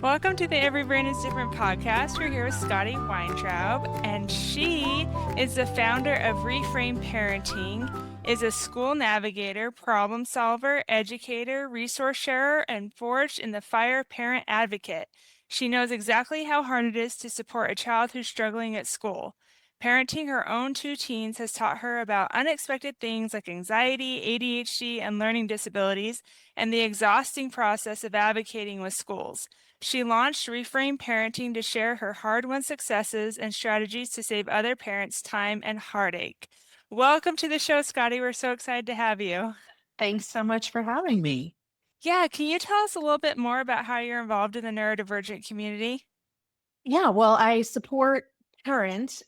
Welcome to the Every Brain is Different podcast. We're here with Scotti Weintraub, and she is the founder of Reframe Parenting, is a school navigator, problem solver, educator, resource sharer, and forged in the fire parent advocate. She knows exactly how hard it is to support a child who's struggling at school. Parenting her own two teens has taught her about unexpected things like anxiety, ADHD, and learning disabilities, and the exhausting process of advocating with schools. She launched Reframe Parenting to share her hard-won successes and strategies to save other parents time and heartache. Welcome to the show, Scotty. We're so excited to have you. Thanks so much for having me. Yeah, can you tell us a little bit more about how you're involved in the neurodivergent community? Yeah, well, I support parents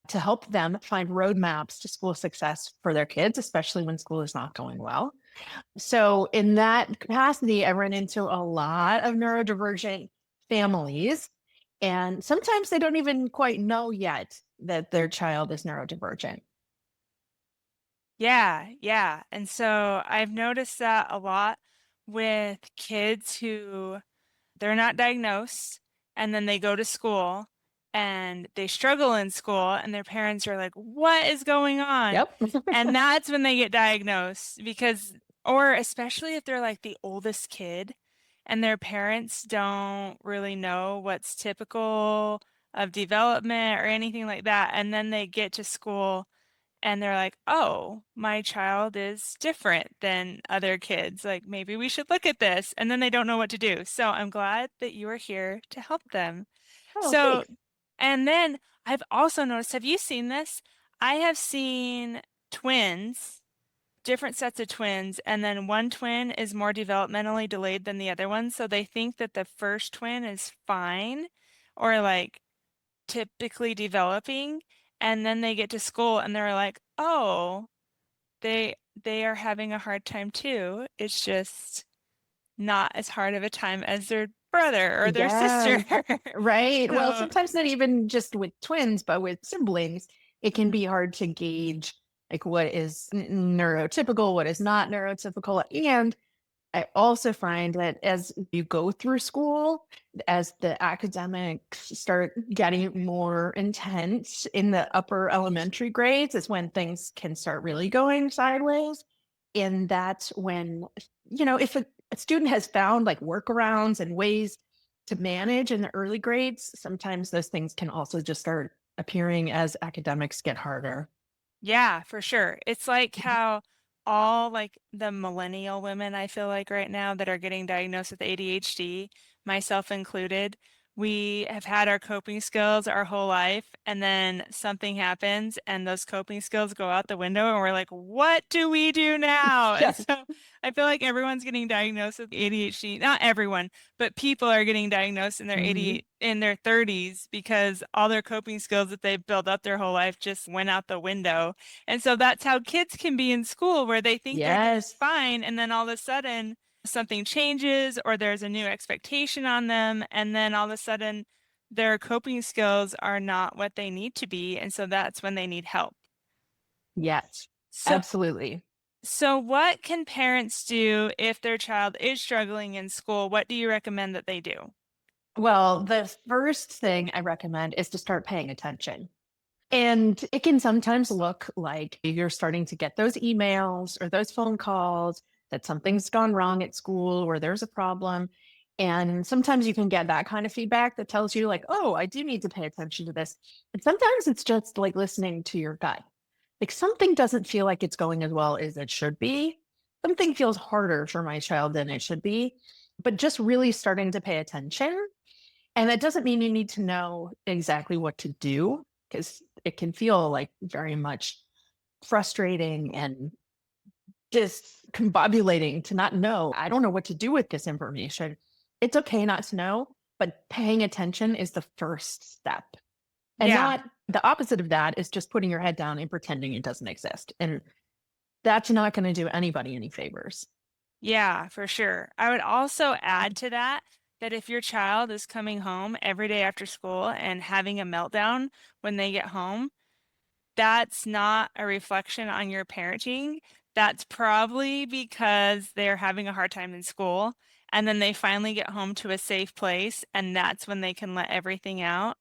to help them find roadmaps to school success for their kids, especially when school is not going well. So, in that capacity, I run into a lot of neurodivergent families, and sometimes they don't even quite know yet that their child is neurodivergent. Yeah. And so I've noticed that a lot with kids who they're not diagnosed and then they go to school and they struggle in school and their parents are like, "What is going on?" Yep. And that's when they get diagnosed because, or especially if they're like the oldest kid and their parents don't really know what's typical of development or anything like that. And then they get to school and they're like, "Oh, my child is different than other kids. Like, maybe we should look at this." And then they don't know what to do. So I'm glad that you are here to help them. Oh, So, thanks. and then I've also noticed, have you seen this? I have seen twins, different sets of twins, and then one twin is more developmentally delayed than the other one. So they think that the first twin is fine or like typically developing, and then they get to school and they're like, "Oh, they are having a hard time too. It's just not as hard of a time as their brother or their sister." Yes, right. Well, So, sometimes not even just with twins, but with siblings, it can be hard to gauge like what is neurotypical, what is not neurotypical. And I also find that as you go through school, as the academics start getting more intense in the upper elementary grades, is when things can start really going sideways. And that's when, if a student has found like workarounds and ways to manage in the early grades, sometimes those things can also just start appearing as academics get harder. yeah, for sure. It's like how all like the millennial women I feel like right now that are getting diagnosed with ADHD, myself included, we have had our coping skills our whole life, and then something happens and those coping skills go out the window and we're like, "What do we do now?" And Yeah. so I feel like everyone's getting diagnosed with ADHD. Not everyone, but people are getting diagnosed in their Mhm. 80 in their 30s because all their coping skills that they've built up their whole life just went out the window. And so that's how kids can be in school where they think they're doing Yes. fine, and then all of a sudden something changes or there's a new expectation on them, and then all of a sudden their coping skills are not what they need to be, and so that's when they need help. Yes. So Absolutely. so what can parents do if their child is struggling in school? What do you recommend that they do? Well, the first thing I recommend is to start paying attention. And it can sometimes look like you're starting to get those emails or those phone calls that something's gone wrong at school or there's a problem. And sometimes you can get that kind of feedback that tells you, like, oh, I do need to pay attention to this. And sometimes it's just like listening to your gut. Like something doesn't feel like it's going as well as it should be. Something feels harder for my child than it should be. But just really starting to pay attention, and that doesn't mean you need to know exactly what to do because it can feel like very much frustrating and discombobulating to not know. I don't know what to do with this information. It's okay not to know, but paying attention is the first step. And Yeah. not the opposite of that is just putting your head down and pretending it doesn't exist. And that's not going to do anybody any favors. Yeah, for sure. I would also add to that that if your child is coming home every day after school and having a meltdown when they get home, that's not a reflection on your parenting. That's probably because they're having a hard time in school. and then they finally get home to a safe place, and that's when they can let everything out.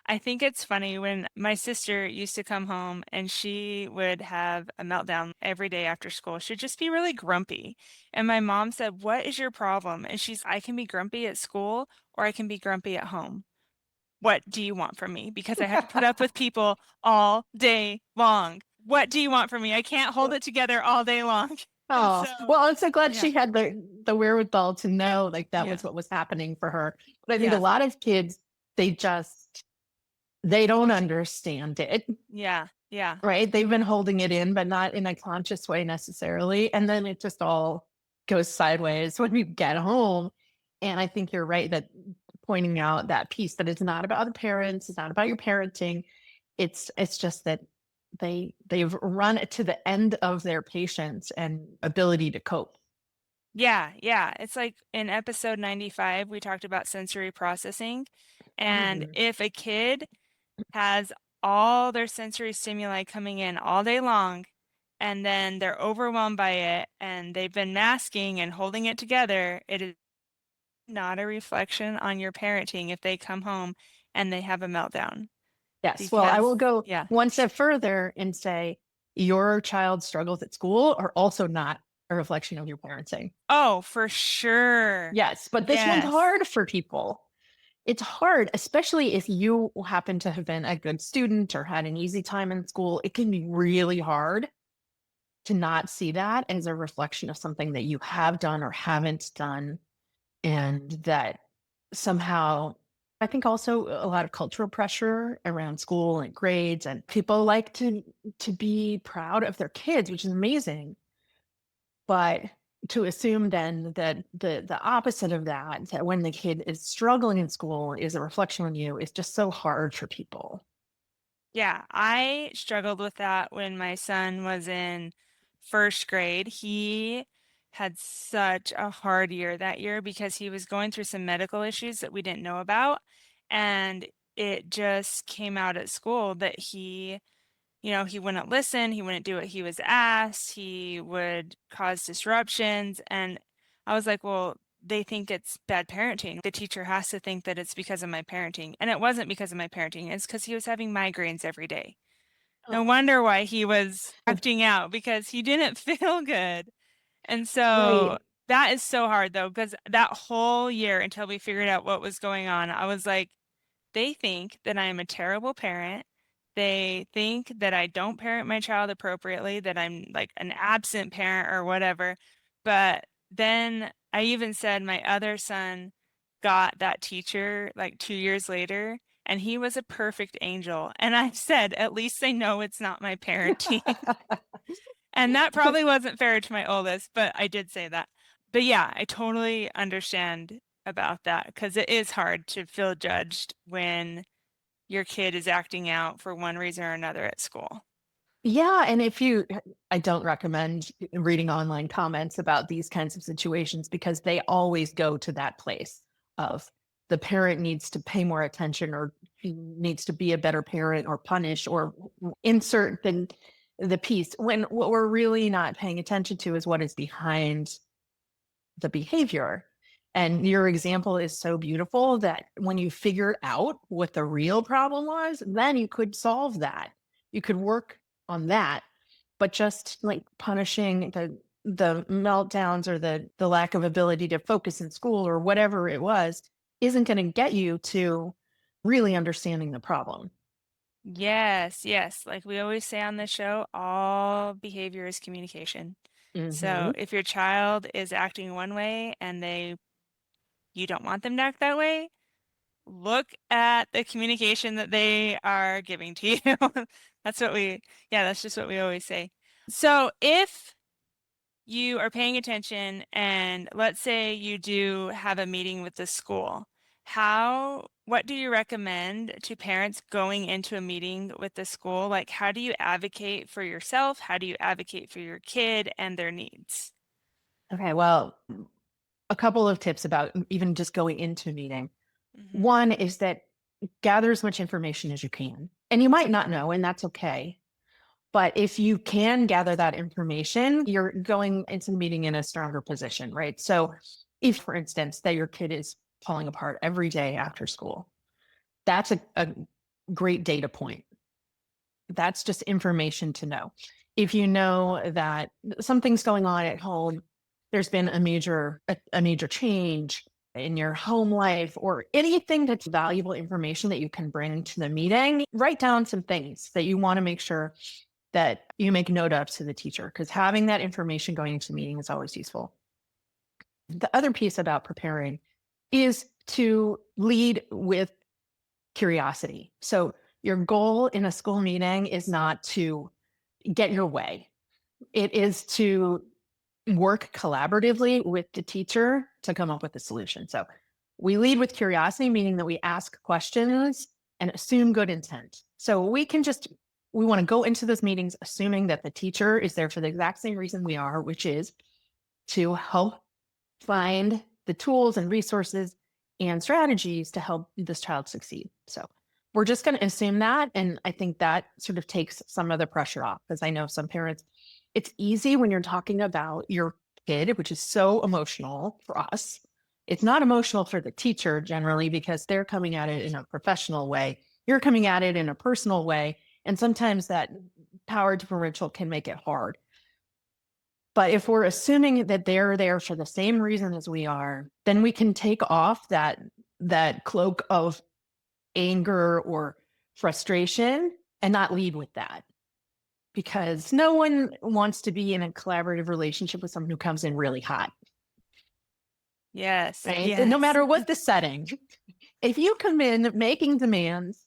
I think it's funny when my sister used to come home and she would have a meltdown every day after school. She'd just be really grumpy. And my mom said, "What is your problem?" And I can be grumpy at school or I can be grumpy at home. What do you want from me? Because I have to put up with people all day long. What do you want from me? I can't hold it together all day long. And Oh, so, well, I'm so glad yeah, she had the wherewithal to know like that yeah, was what was happening for her. But I think a yeah, lot of kids, they don't understand it, yeah, yeah, right? They've been holding it in, but not in a conscious way necessarily. And then it just all goes sideways when you get home. And I think you're right that pointing out that piece that it's not about the parents, it's not about your parenting. It's just that they've run it to the end of their patience and ability to cope. yeah, yeah. It's like in episode 95, we talked about sensory processing. And Mhm. if a kid has all their sensory stimuli coming in all day long, and then they're overwhelmed by it, and they've been masking and holding it together, it is not a reflection on your parenting if they come home and they have a meltdown. Yes. Well, I Because, will go yeah. one step further and say your child's struggles at school are also not a reflection of your parenting. Oh, for sure. Yes, but this one's Yes. hard for people. It's hard, especially if you happen to have been a good student or had an easy time in school. It can be really hard to not see that as a reflection of something that you have done or haven't done. And that somehow, I think also a lot of cultural pressure around school and grades, and people like to be proud of their kids, which is amazing. But to assume then that the opposite of that, that when the kid is struggling in school is a reflection on you, is just so hard for people. Yeah, I struggled with that when my son was in first grade. He had such a hard year that year because he was going through some medical issues that we didn't know about. And it just came out at school that he wouldn't listen, he wouldn't do what he was asked, he would cause disruptions. And I was like, well, they think it's bad parenting. The teacher has to think that it's because of my parenting. And it wasn't because of my parenting, it's because he was having migraines every day. No Oh, wonder why he was acting out because he didn't feel good. And so right. that is so hard though, because that whole year until we figured out what was going on, I was like, they think that I am a terrible parent. They think that I don't parent my child appropriately, that I'm like an absent parent or whatever. But then I even said my other son got that teacher like 2 years later, and he was a perfect angel. And I said, at least they know it's not my parenting. And that probably wasn't fair to my oldest, but I did say that. But yeah, I totally understand about that because it is hard to feel judged when your kid is acting out for one reason or another at school. Yeah, and I don't recommend reading online comments about these kinds of situations because they always go to that place of the parent needs to pay more attention or needs to be a better parent or punish or insert the piece when what we're really not paying attention to is what is behind the behavior. And your example is so beautiful that when you figured out what the real problem was, then you could solve that. You could work on that. But just like punishing the meltdowns or the lack of ability to focus in school or whatever it was isn't going to get you to really understanding the problem. Yes, yes. Like we always say on the show, all behavior is communication. So Hmm. if your child is acting one way and you don't want them to act that way, look at the communication that they are giving to you. That's yeah, that's just what we always say. So if you are paying attention and let's say you do have a meeting with the school, what do you recommend to parents going into a meeting with the school? Like, how do you advocate for yourself? How do you advocate for your kid and their needs? Okay, well, a couple of tips about even just going into a meeting. Hmm. One is that gather as much information as you can. And you might not know, and that's okay. But if you can gather that information, you're going into the meeting in a stronger position, right? So If, for instance, that your kid is falling apart every day after school, that's a great data point. That's just information to know. If you know that something's going on at home, there's been a major change in your home life or anything that's valuable information that you can bring to the meeting, write down some things that you want to make sure that you make note of to the teacher, because having that information going into the meeting is always useful. The other piece about preparing is to lead with curiosity. So your goal in a school meeting is not to get your way. It is to work collaboratively with the teacher to come up with a solution. So we lead with curiosity, meaning that we ask questions and assume good intent. So we want to go into those meetings assuming that the teacher is there for the exact same reason we are, which is to help find the tools and resources and strategies to help this child succeed. So we're just going to assume that. And I think that sort of takes some of the pressure off, because I know some parents, it's easy when you're talking about your kid, which is so emotional for us. It's not emotional for the teacher generally because they're coming at it in a professional way. You're coming at it in a personal way. And sometimes that power differential can make it hard. But if we're assuming that they're there for the same reason as we are, then we can take off that cloak of anger or frustration and not lead with that. Because no one wants to be in a collaborative relationship with someone who comes in really hot, Yes. right? And no Yes. matter what the setting, if you come in making demands,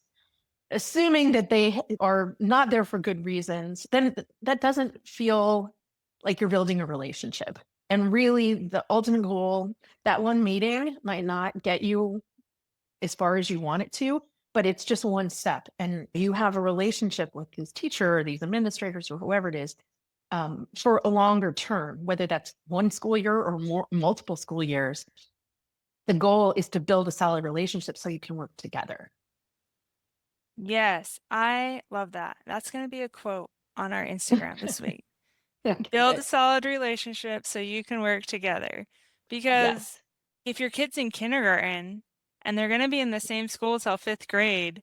assuming that they are not there for good reasons, then that doesn't feel like you're building a relationship. And really, the ultimate goal, that one meeting might not get you as far as you want it to, but it's just one step. And you have a relationship with this teacher or these administrators or whoever it is for a longer term, whether that's one school year or multiple school years. The goal is to build a solid relationship so you can work together. Yes. I love that. That's going to be a quote on our Instagram this week. Okay, Build a good. solid relationship so you can work together. Yes. Because if your kid's in kindergarten and they're going to be in the same school till fifth grade,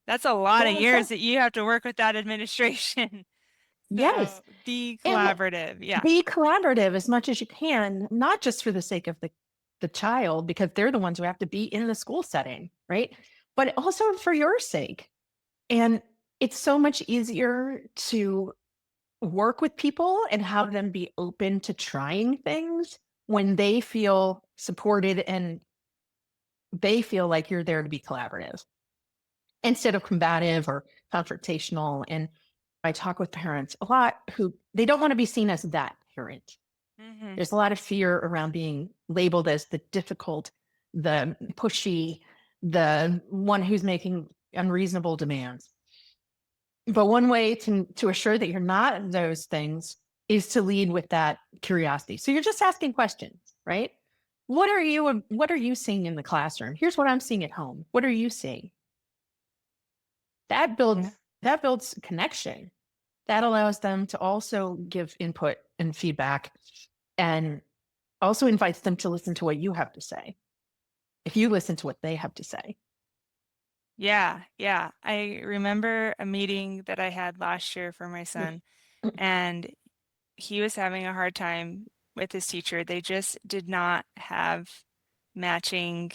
that's a lot of Well years said. that you have to work with that administration. Yes. So be And collaborative. Yeah. be collaborative as much as you can, not just for the sake of the child, because they're the ones who have to be in the school setting, right? But also for your sake. And it's so much easier to work with people and have them be open to trying things when they feel supported and they feel like you're there to be collaborative instead of combative or confrontational. And I talk with parents a lot who they don't want to be seen as that parent. Hmm. There's a lot of fear around being labeled as the difficult, the pushy, the one who's making unreasonable demands. But one way to assure that you're not those things is to lead with that curiosity. So you're just asking questions, right? What are you seeing in the classroom? Here's what I'm seeing at home. What are you seeing? That Yeah. builds connection. That allows them to also give input and feedback and also invites them to listen to what you have to say. If you listen to what they have to say. Yeah. Yeah. I remember a meeting that I had last year for my son, and he was having a hard time with his teacher. They just did not have matching,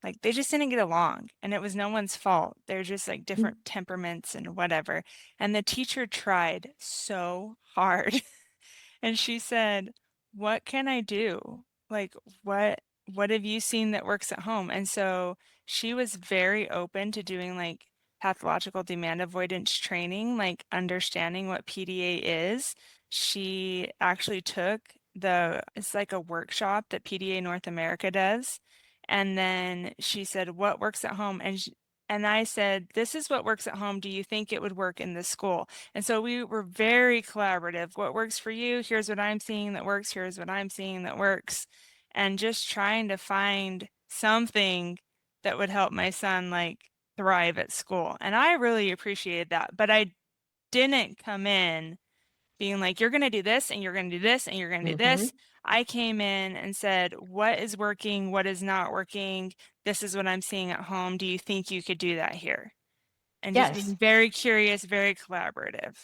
like, they just didn't get along, and it was no one's fault. They're just like different temperaments and whatever. And the teacher tried so hard. And she said, "What can I do? Like, what have you seen that works at home?" And so she was very open to doing like pathological demand avoidance training, like understanding what PDA is. She actually took it's like a workshop that PDA North America does. And then she said, "What works at home?" And I said, "This is what works at home. Do you think it would work in this school?" And so we were very collaborative. What works for you? Here's what I'm seeing that works. Here's what I'm seeing that works. And just trying to find something that would help my son like thrive at school. And I really appreciated that. But I didn't come in being like, you're going to do this and you're going to do this and you're going to do Hmm. this. I came in and said, what is working? What is not working? This is what I'm seeing at home. Do you think you could do that here? And just Yes. being very curious, very collaborative.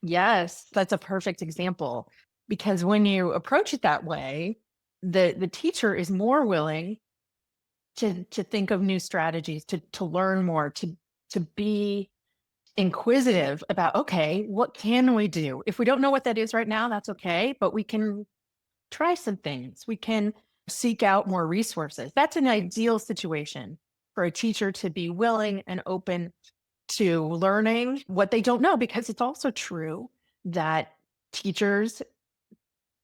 Yes. That's a perfect example because when you approach it that way, the teacher is more willing to think of new strategies, to learn more, to be inquisitive about, okay, what can we do? If we don't know what that is right now, that's okay, but we can try some things. We can seek out more resources. That's an ideal situation for a teacher to be willing and open to learning what they don't know, because it's also true that teachers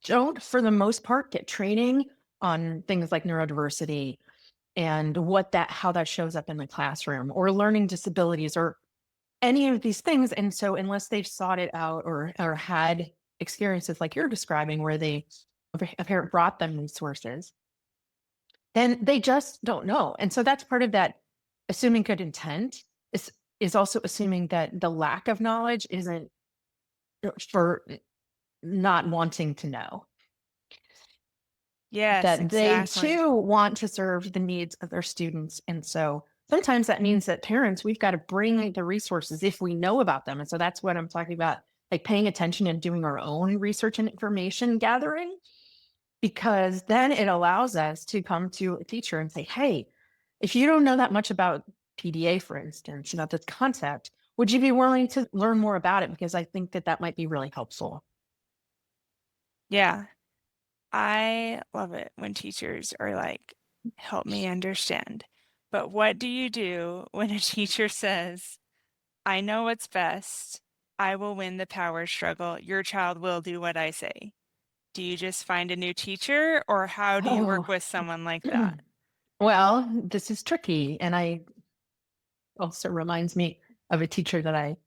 don't, for the most part, get training on things like neurodiversity and how that shows up in the classroom, or learning disabilities, or any of these things. And so unless they've sought it out, or had experiences like you're describing where a parent brought them resources, then they just don't know. And so that's part of that assuming good intent is also assuming that the lack of knowledge isn't for not wanting to know, Yes, that they exactly. too want to serve the needs of their students. And so sometimes that means that parents, we've got to bring the resources if we know about them. And so that's what I'm talking about, like paying attention and doing our own research and information gathering, because then it allows us to come to a teacher and say, hey, if you don't know that much about PDA, for instance, about this concept, would you be willing to learn more about it? Because I think that that might be really helpful. Yeah. I love it when teachers are like, help me understand. But what do you do when a teacher says, I know what's best. I will win the power struggle. Your child will do what I say. Do you just find a new teacher, or how do you work Oh, with someone like that? well, this is tricky. And I also reminds me of a teacher that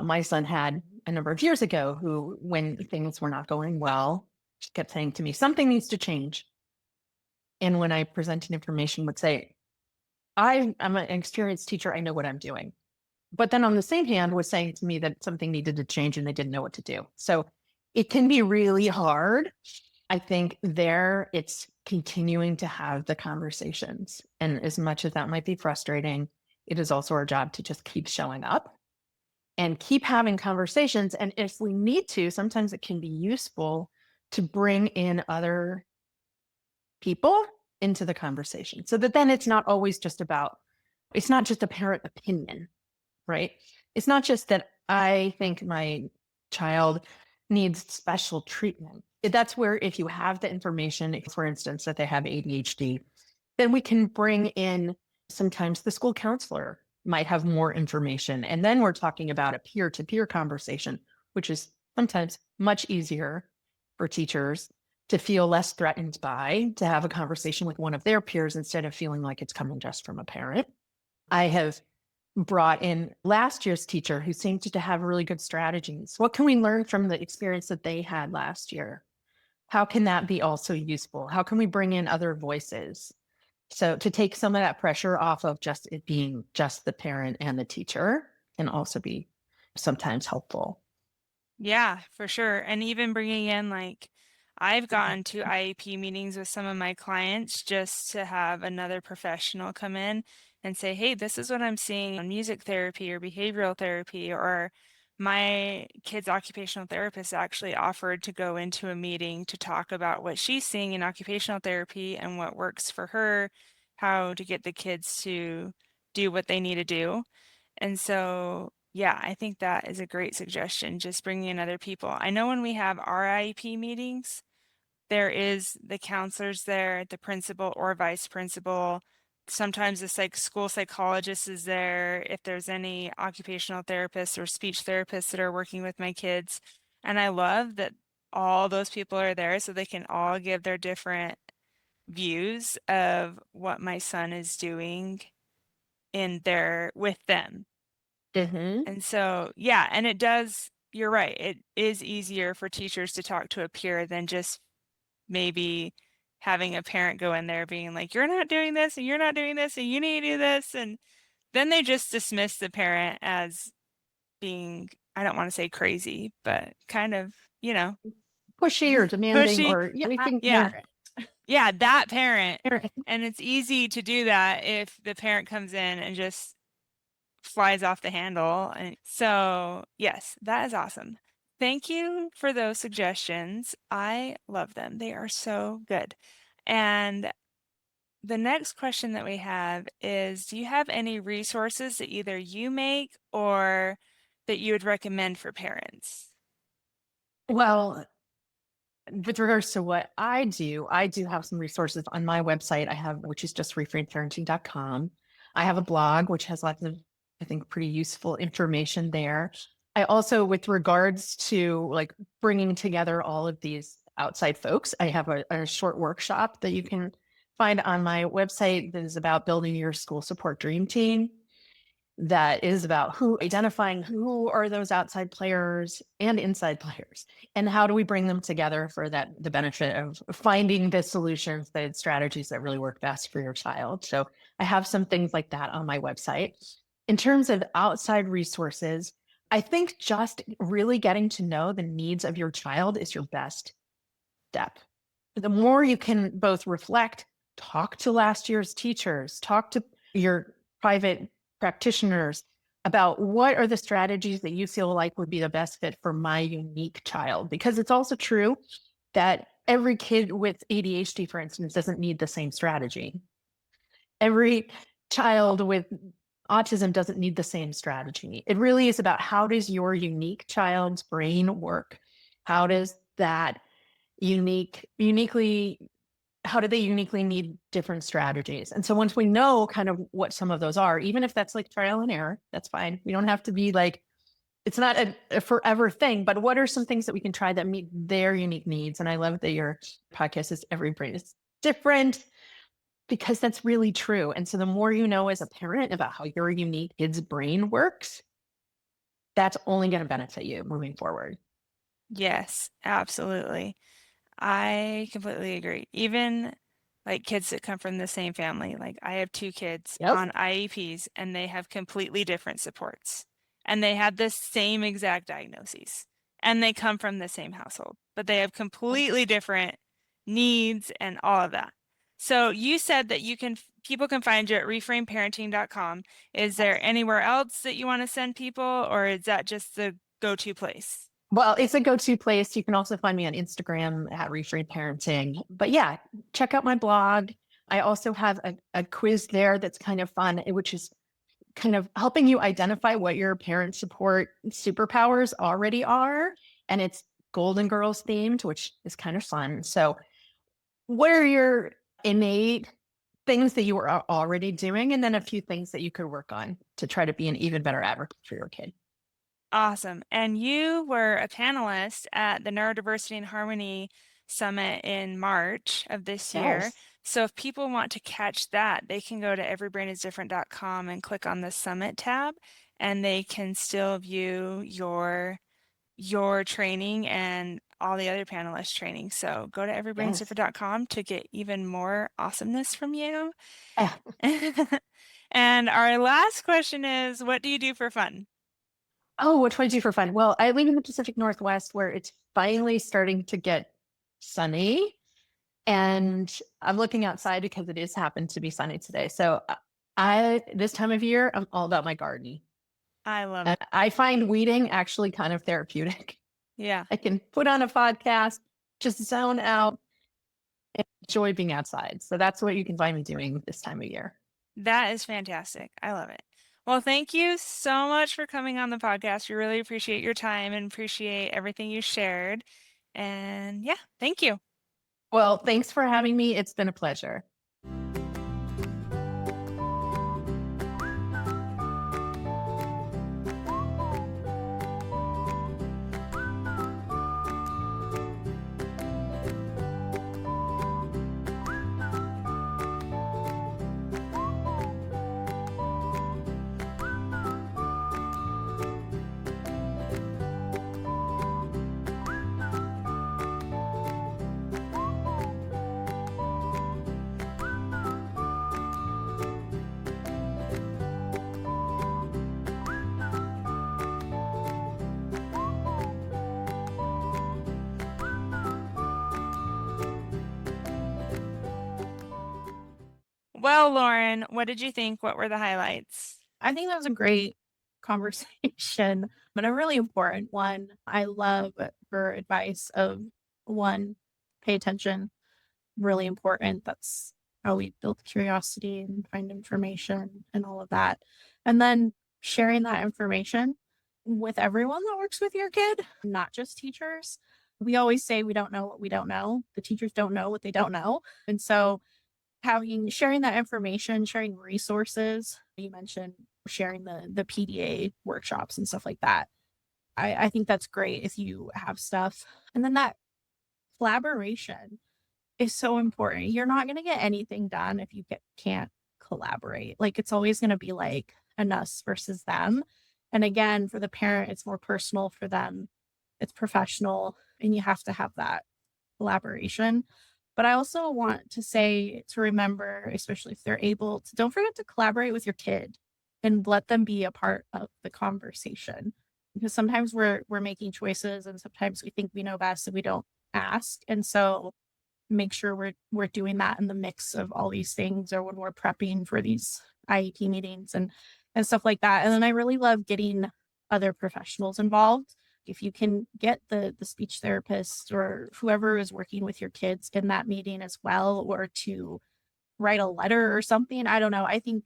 my son had a number of years ago, who, when things were not going well, she kept saying to me, something needs to change. And when I presented information, would say, I'm an experienced teacher. I know what I'm doing. But then on the same hand was saying to me that something needed to change and they didn't know what to do. So it can be really hard. I think there it's continuing to have the conversations. And as much as that might be frustrating, it is also our job to just keep showing up and keep having conversations. And if we need to, sometimes it can be useful to bring in other people into the conversation, so that then it's not just a parent opinion, right? It's not just that I think my child needs special treatment. That's where, if you have the information, for instance, that they have ADHD, then we can bring in, sometimes the school counselor might have more information. And then we're talking about a peer to peer conversation, which is sometimes much easier for teachers to feel less threatened by, to have a conversation with one of their peers instead of feeling like it's coming just from a parent. I have brought in last year's teacher who seemed to have really good strategies. What can we learn from the experience that they had last year? How can that be also useful? How can we bring in other voices? So to take some of that pressure off of just it being just the parent and the teacher can also be sometimes helpful. Yeah, for sure. And even bringing in, like, I've gotten to IEP meetings with some of my clients just to have another professional come in and say, hey, this is what I'm seeing on music therapy or behavioral therapy. Or my kid's occupational therapist actually offered to go into a meeting to talk about what she's seeing in occupational therapy and what works for her, how to get the kids to do what they need to do. And so, yeah, I think that is a great suggestion, just bringing in other people. I know when we have our IEP meetings, there is the counselors there, the principal or vice principal. Sometimes the school psychologist is there if there's any occupational therapists or speech therapists that are working with my kids. And I love that all those people are there so they can all give their different views of what my son is doing in there with them. Hmm. And so, yeah, and it does, you're right. It is easier for teachers to talk to a peer than just maybe having a parent go in there being like, you're not doing this and you're not doing this and you need to do this. And then they just dismiss the parent as being I don't want to say crazy, but kind of, Pushy or demanding pushy. or anything. Yeah. Yeah, that parent. Parent. And it's easy to do that if the parent comes in and just flies off the handle. And so, yes, that is awesome. Thank you for those suggestions. I love them. They are so good. And the next question that we have is, do you have any resources that either you make or that you would recommend for parents? Well, with regards to what I do have some resources on my website. Which is just reframeparenting.com. I have a blog, which has lots of, I think, pretty useful information there. I also, with regards to like bringing together all of these outside folks, I have a short workshop that you can find on my website that is about building your school support dream team. That is about identifying who are those outside players and inside players, and how do we bring them together for the benefit of finding the solutions, the strategies that really work best for your child. So I have some things like that on my website. In terms of outside resources, I think just really getting to know the needs of your child is your best step. The more you can both reflect, talk to last year's teachers, talk to your private practitioners about what are the strategies that you feel like would be the best fit for my unique child. Because it's also true that every kid with ADHD, for instance, doesn't need the same strategy. Every child with autism doesn't need the same strategy. It really is about, how does your unique child's brain work? How does that uniquely how do they uniquely need different strategies? And so once we know kind of what some of those are, even if that's like trial and error, that's fine. We don't have to be like, it's not a forever thing, but what are some things that we can try that meet their unique needs? And I love that your podcast is Every Brain is Different, because that's really true. And so the more you know as a parent about how your unique kid's brain works, that's only going to benefit you moving forward. Yes, absolutely. I completely agree. Even like kids that come from the same family, like I have two kids Yep. on IEPs and they have completely different supports and they have the same exact diagnoses and they come from the same household, but they have completely different needs and all of that. So you said that people can find you at reframeparenting.com. Is there anywhere else that you want to send people, or is that just the go-to place? Well, it's a go-to place. You can also find me on Instagram at Reframe Parenting. But yeah, check out my blog. I also have a quiz there that's kind of fun, which is kind of helping you identify what your parent support superpowers already are. And it's Golden Girls themed, which is kind of fun. So what are your innate things that you are already doing? And then a few things that you could work on to try to be an even better advocate for your kid. Awesome. And you were a panelist at the Neurodiversity and Harmony Summit in March of this year. Yes. So if people want to catch that, they can go to everybrainisdifferent.com and click on the Summit tab, and they can still view your training and all the other panelists' training. So go to everybrainisdifferent.com to get even more awesomeness from you. Ah. And our last question is, what do you do for fun? Oh, what do I do for fun? Well, I live in the Pacific Northwest where it's finally starting to get sunny. And I'm looking outside because it has happened to be sunny today. So this time of year, I'm all about my garden. I love And it. I find weeding actually kind of therapeutic. Yeah. I can put on a podcast, just zone out, and enjoy being outside. So that's what you can find me doing this time of year. That is fantastic. I love it. Well, thank you so much for coming on the podcast. We really appreciate your time and appreciate everything you shared. And yeah, thank you. Well, thanks for having me. It's been a pleasure. Well, Lauren, what did you think? What were the highlights? I think that was a great conversation, but a really important one. I love her advice of one, pay attention, really important. That's how we build curiosity and find information and all of that. And then sharing that information with everyone that works with your kid, not just teachers. We always say we don't know what we don't know. The teachers don't know what they don't know. And so sharing that information, sharing resources. You mentioned sharing the PDA workshops and stuff like that. I think that's great if you have stuff. And then that collaboration is so important. You're not going to get anything done if you can't collaborate. Like it's always going to be like an us versus them. And again, for the parent, it's more personal. For them, it's professional, and you have to have that collaboration. But I also want to say to remember, especially if they're able to, don't forget to collaborate with your kid and let them be a part of the conversation. Because sometimes we're making choices and sometimes we think we know best and we don't ask. And so make sure we're doing that in the mix of all these things, or when we're prepping for these IEP meetings and stuff like that. And then I really love getting other professionals involved. If you can get the speech therapist or whoever is working with your kids in that meeting as well, or to write a letter or something, I don't know. I think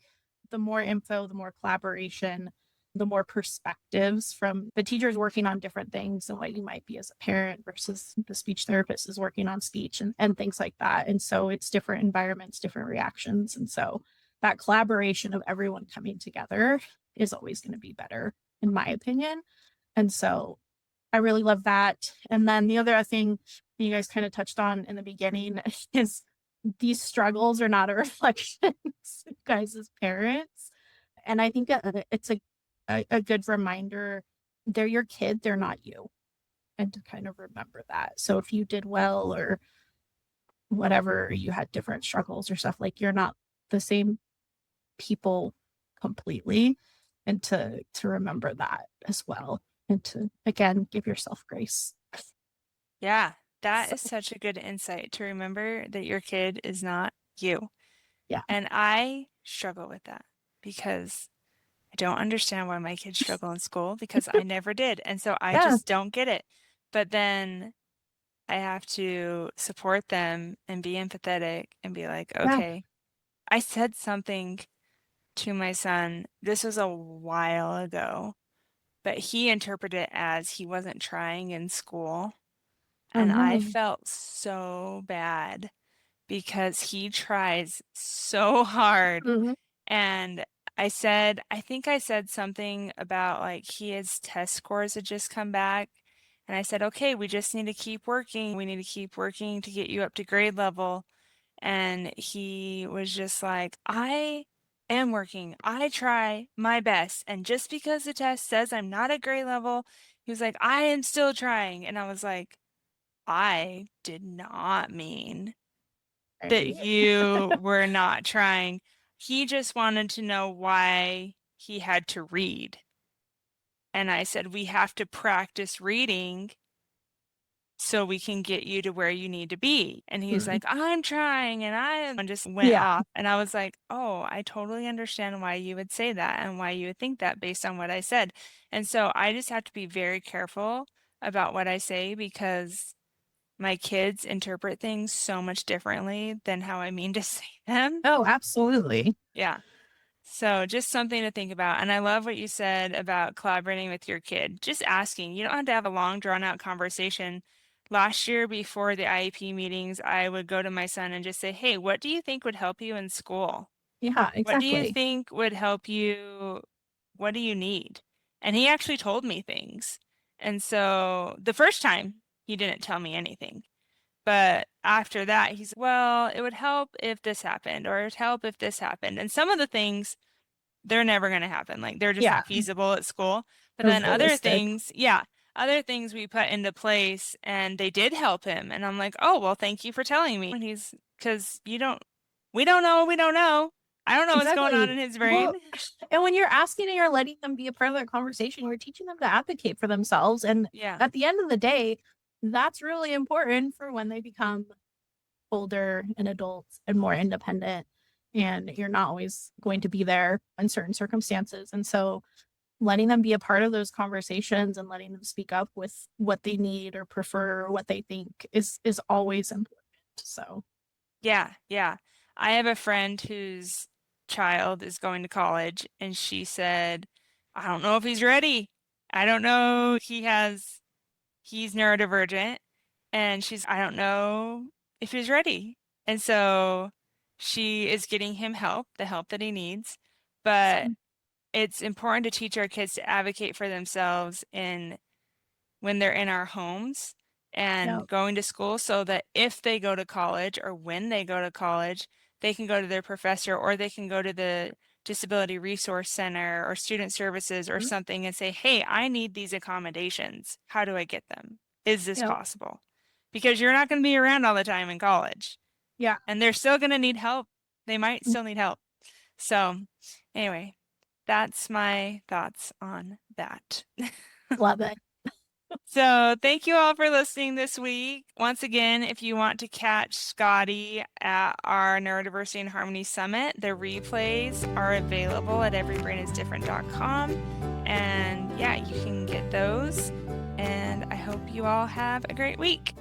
the more info, the more collaboration, the more perspectives from the teachers working on different things and what you might be as a parent versus the speech therapist is working on speech and things like that. And so it's different environments, different reactions. And so that collaboration of everyone coming together is always going to be better, in my opinion. And so I really love that. And then the other thing you guys kind of touched on in the beginning is these struggles are not a reflection of you guys as parents. And I think it's a good reminder, they're your kid, they're not you. And to kind of remember that. So if you did well or whatever, you had different struggles or stuff, like you're not the same people completely. And to remember that as well. And to, again, give yourself grace. Yeah, that So, is such a good insight to remember that your kid is not you. yeah. And I struggle with that because I don't understand why my kids struggle in school because I never did. And so I Yeah. just don't get it. But then I have to support them and be empathetic and be like, Yeah. okay, I said something to my son. This was a while ago, but he interpreted it as he wasn't trying in school. Oh And I no. felt so bad because he tries so hard. Mhm. And I think I said something about like his test scores had just come back. And I said, okay, we just need to keep working. We need to keep working to get you up to grade level. And he was just like, I am working. I try my best. And just because the test says I'm not at grade level, he was like, I am still trying. And I was like, I did not mean that Right. you were not trying. He just wanted to know why he had to read. And I said, we have to practice reading so we can get you to where you need to be. And he's Mhm. like, I'm trying. And just went Yeah. off. And I was like, oh, I totally understand why you would say that and why you would think that based on what I said. And so I just have to be very careful about what I say because my kids interpret things so much differently than how I mean to say them. Oh, absolutely. Yeah. So just something to think about. And I love what you said about collaborating with your kid. Just asking. You don't have to have a long, drawn out conversation. Last year, before the IEP meetings, I would go to my son and just say, hey, what do you think would help you in school? Yeah, What do you exactly. think would help you? What do you need? And he actually told me things. And so the first time, he didn't tell me anything. But after that, he's, well, it would help if this happened, or it would help if this happened. And some of the things, they're never going to happen. Like they're just Yeah. not feasible at school. But Or then other realistic. things, yeah, other things we put into place and they did help him. And I'm like, oh, well, thank you for telling me. And he's, because we don't know, we don't know. I don't know what's going on Exactly. in his Well, brain. and when you're asking and you're letting them be a part of that conversation, you're teaching them to advocate for themselves. And Yeah. at the end of the day, that's really important for when they become older and adults and more independent. and you're not always going to be there in certain circumstances. And so letting them be a part of those conversations and letting them speak up with what they need or prefer or what they think is always important. So Yeah, yeah. I have a friend whose child is going to college, and she said, I don't know if he's ready. I don't know. He's neurodivergent. And I don't know if he's ready. And so she is getting him help, the help that he needs. But it's important to teach our kids to advocate for themselves when they're in our homes and yeah, going to school, so that if they go to college or when they go to college, they can go to their professor, or they can go to the Disability Resource Center or Student Services or something and say, hey, I need these accommodations. How do I get them? Is this yeah, possible? Because you're not going to be around all the time in college, yeah, and they're still going to need help. They might still need help. So anyway, that's my thoughts on that. love it. So thank you all for listening this week. Once again, if you want to catch Scotty at our Neurodiversity and Harmony Summit, the replays are available at everybrainisdifferent.com. And yeah, you can get those. And I hope you all have a great week.